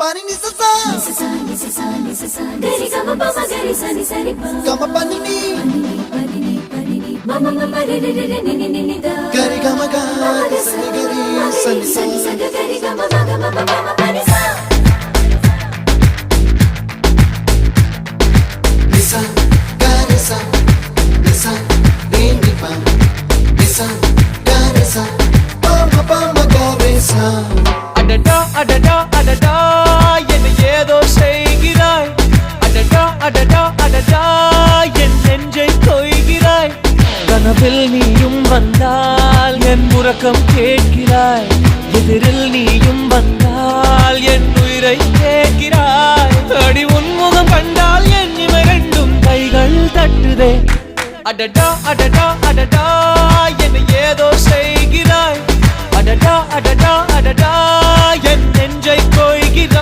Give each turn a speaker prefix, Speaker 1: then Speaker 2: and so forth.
Speaker 1: Pani ni sa sa gari ga ma pa ma gari sa ni sa ri pa ga ma pa ni ma ma ma ma re re re ni ni ni da gari ga ma ga sa ni gari sa ni sa gari ga ma ga ma pa ma pa ni sa ni sa gari sa re ni pa ni sa gari sa pa ma gari sa
Speaker 2: adada adada adada என்ன ஏதோ செய்கிறாய் adada adada adada என் நெஞ்சை கொய்கிறாய் கனவில் நீயும் வந்தால் என் உறக்கம் கேட்கிறாய் எதிரில் நீயும் வந்தால் என் உயிரை கேட்கிறாய் அடி உன்முகம் கண்டால் என் இமை ரெண்டும் கைகள் தட்டுதே adada adada adada என்ன ஏதோ செய்கிறாய் adada adada adada என் நெஞ்சை கொய்கிறாய்